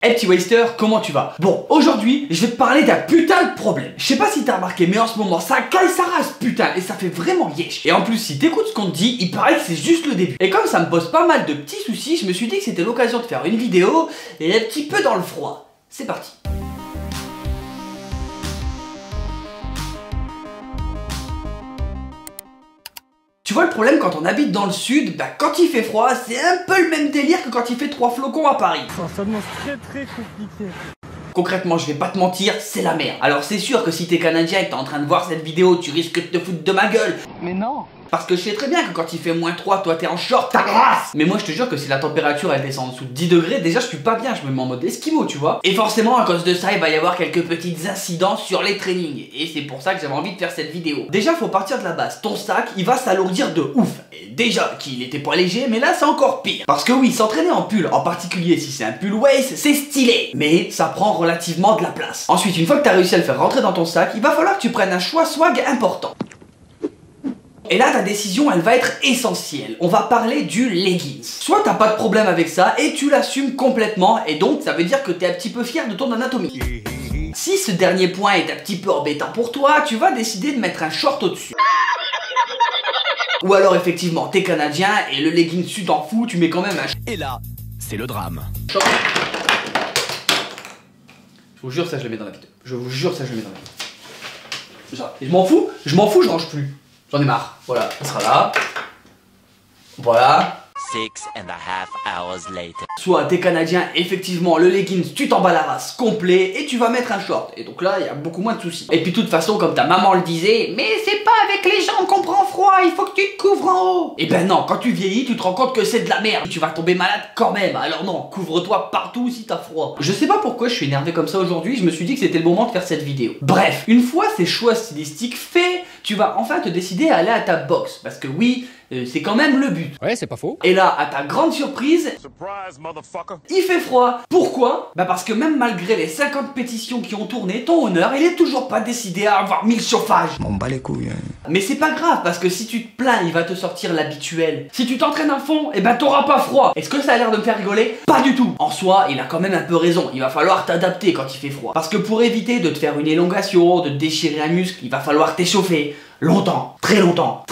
Hey petit waster, comment tu vas? Bon, aujourd'hui, je vais te parler d'un putain de problème. Je sais pas si t'as remarqué, mais en ce moment, ça caille sa race, putain, et ça fait vraiment yesh. Et en plus, si t'écoutes ce qu'on te dit, il paraît que c'est juste le début. Et comme ça me pose pas mal de petits soucis, je me suis dit que c'était l'occasion de faire une vidéo et un petit peu dans le froid. C'est parti. Tu vois le problème quand on habite dans le sud, bah quand il fait froid, c'est un peu le même délire que quand il fait 3 flocons à Paris. Ça demande très compliqué. Concrètement, je vais pas te mentir, c'est la merde. Alors c'est sûr que si t'es canadien et que t'es en train de voir cette vidéo, tu risques de te foutre de ma gueule. Mais non. Parce que je sais très bien que quand il fait -3, toi t'es en short, ta grâce. Mais moi je te jure que si la température elle descend en dessous de 10 degrés, déjà je suis pas bien, je me mets en mode esquimau, tu vois. Et forcément à cause de ça, il va y avoir quelques petites incidences sur les trainings. Et c'est pour ça que j'avais envie de faire cette vidéo. Déjà faut partir de la base, ton sac il va s'alourdir de ouf. Et déjà qu'il était pas léger, mais là c'est encore pire. Parce que oui, s'entraîner en pull, en particulier si c'est un pull waist, c'est stylé. Mais ça prend relativement de la place. Ensuite, une fois que t'as réussi à le faire rentrer dans ton sac, il va falloir que tu prennes un choix swag important. Et là ta décision elle va être essentielle. On va parler du leggings. Soit t'as pas de problème avec ça et tu l'assumes complètement, et donc ça veut dire que t'es un petit peu fier de ton anatomie. Si ce dernier point est un petit peu embêtant pour toi, tu vas décider de mettre un short au-dessus. Ou alors effectivement t'es canadien et le leggings tu t'en fous, tu mets quand même un Et là, c'est le drame. short. Je vous jure ça je le mets dans la vidéo. Je vous jure ça je le mets dans la vidéo. Et je m'en fous, je range plus. J'en ai marre. Voilà, ça sera là. Voilà. 6.5 hours later. Soit t'es canadien, effectivement, le leggings, tu t'en bats la race complet et tu vas mettre un short. Et donc là, il y a beaucoup moins de soucis. Et puis de toute façon, comme ta maman le disait, mais c'est pas avec les jambes qu'on prend froid, il faut que tu te couvres en haut. Et ben non, quand tu vieillis, tu te rends compte que c'est de la merde. Tu vas tomber malade quand même. Alors non, couvre-toi partout si t'as froid. Je sais pas pourquoi je suis énervé comme ça aujourd'hui, je me suis dit que c'était le moment de faire cette vidéo. Bref, une fois ces choix stylistiques faits, tu vas enfin te décider à aller à ta boxe. Parce que oui, c'est quand même le but. Ouais, c'est pas faux. Et là, à ta grande surprise, Surprise, motherfucker. il fait froid. Pourquoi? Bah parce que même malgré les 50 pétitions qui ont tourné, ton honneur, il est toujours pas décidé à avoir mis le chauffage. M'en bats les couilles. Mais c'est pas grave, parce que si tu te plains, il va te sortir l'habituel. Si tu t'entraînes à fond, et ben t'auras pas froid. Est-ce que ça a l'air de me faire rigoler? Pas du tout. En soi, il a quand même un peu raison. Il va falloir t'adapter quand il fait froid. Parce que pour éviter de te faire une élongation, de te déchirer un muscle, il va falloir t'échauffer. Longtemps, très longtemps.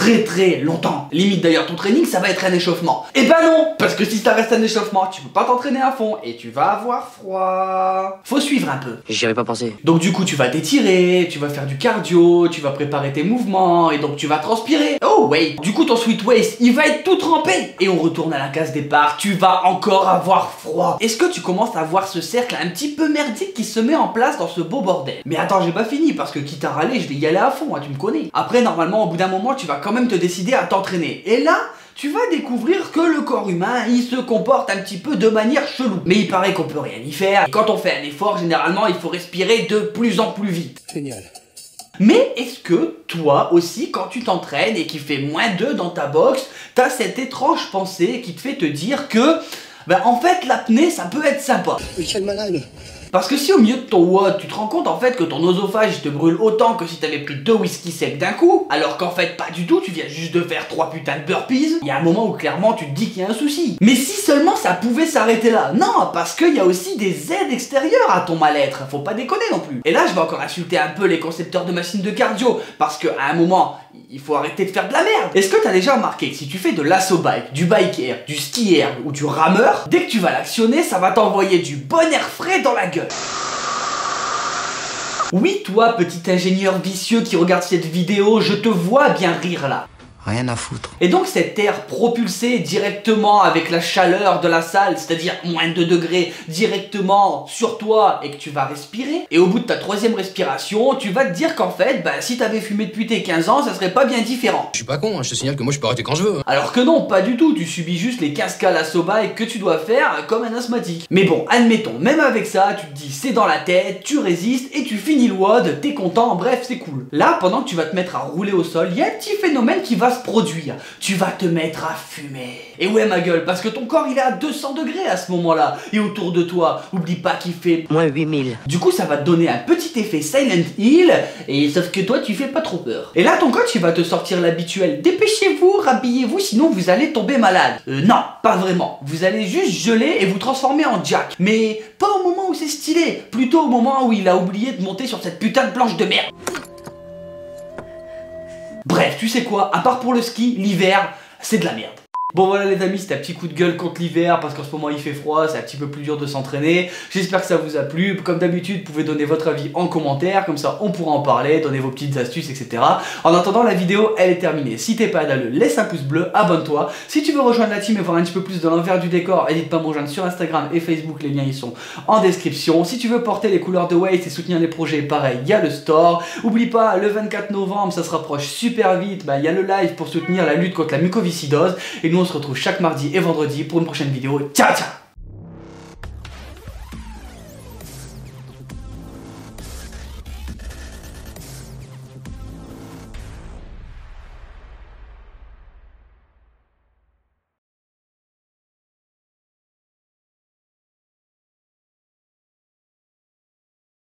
Limite d'ailleurs ton training ça va être un échauffement. Et ben non, parce que si ça reste un échauffement, tu peux pas t'entraîner à fond et tu vas avoir froid. Faut suivre un peu. J'y avais pas pensé. Donc du coup tu vas t'étirer, tu vas faire du cardio, tu vas préparer tes mouvements et donc tu vas transpirer. Oh wait, du coup ton sweat waist il va être tout trempé. Et on retourne à la case départ, tu vas encore avoir froid. Est-ce que tu commences à voir ce cercle un petit peu merdique qui se met en place dans ce beau bordel? Mais attends, j'ai pas fini parce que quitte à râler, je vais y aller à fond, hein, tu me connais. Après normalement au bout d'un moment tu vas quand même te décider à t'entraîner. Et là tu vas découvrir que le corps humain il se comporte un petit peu de manière chelou. Mais il paraît qu'on peut rien y faire. Et quand on fait un effort généralement il faut respirer de plus en plus vite. Génial. Mais est-ce que toi aussi quand tu t'entraînes et qu'il fait -2 dans ta boxe, t'as cette étrange pensée qui te fait te dire que en fait l'apnée ça peut être sympa? Mais quel malade. Parce que si au milieu de ton WOD, tu te rends compte en fait que ton oesophage te brûle autant que si t'avais pris 2 whisky secs d'un coup, alors qu'en fait pas du tout, tu viens juste de faire 3 putains de burpees, il y a un moment où clairement tu te dis qu'il y a un souci. Mais si seulement ça pouvait s'arrêter là. Non, parce qu'il y a aussi des aides extérieures à ton mal-être, faut pas déconner non plus. Et là je vais encore insulter un peu les concepteurs de machines de cardio, parce qu'à un moment, il faut arrêter de faire de la merde. Est-ce que t'as déjà remarqué que si tu fais de l'assaut bike, du bike air, du ski air ou du rameur, dès que tu vas l'actionner, ça va t'envoyer du bon air frais dans la gueule? Oui, toi, petit ingénieur vicieux qui regarde cette vidéo, je te vois bien rire là. Rien à foutre. Et donc cet air propulsé directement avec la chaleur de la salle, c'est-à-dire -2 degrés, directement sur toi et que tu vas respirer, et au bout de ta 3e respiration, tu vas te dire qu'en fait, si t'avais fumé depuis tes 15 ans, ça serait pas bien différent. Je suis pas con, hein, je te signale que moi je peux arrêter quand je veux. Alors que non, pas du tout, tu subis juste les 15 cas la soba et que tu dois faire comme un asthmatique. Mais bon, admettons, même avec ça, tu te dis c'est dans la tête, tu résistes et tu finis le WOD, t'es content, bref c'est cool. Là, pendant que tu vas te mettre à rouler au sol, il y a un petit phénomène qui va se produire. Tu vas te mettre à fumer. Et ouais ma gueule, parce que ton corps il est à 200 degrés à ce moment-là. Et autour de toi, oublie pas qu'il fait Moins 8000. Du coup ça va te donner un petit effet Silent Hill. Et sauf que toi tu fais pas trop peur. Et là ton coach il va te sortir l'habituel. Dépêchez-vous, rhabillez-vous, sinon vous allez tomber malade. Non, pas vraiment. Vous allez juste geler et vous transformer en Jack. Mais pas au moment où c'est stylé. Plutôt au moment où il a oublié de monter sur cette putain de planche de merde. Bref, tu sais quoi, à part pour le ski, l'hiver, c'est de la merde. Bon voilà les amis, c'était un petit coup de gueule contre l'hiver parce qu'en ce moment il fait froid, c'est un petit peu plus dur de s'entraîner. J'espère que ça vous a plu. Comme d'habitude, vous pouvez donner votre avis en commentaire, comme ça on pourra en parler, donner vos petites astuces, etc. En attendant, la vidéo elle est terminée. Si t'es pas adaleux, laisse un pouce bleu, abonne-toi. Si tu veux rejoindre la team et voir un petit peu plus de l'envers du décor, n'hésite pas à me rejoindre sur Instagram et Facebook, les liens ils sont en description. Si tu veux porter les couleurs de Waste et soutenir les projets, pareil, il y a le store. Oublie pas, le 24 novembre, ça se rapproche super vite, il y a le live pour soutenir la lutte contre la mucoviscidose. Et nous on se retrouve chaque mardi et vendredi pour une prochaine vidéo. Ciao ciao.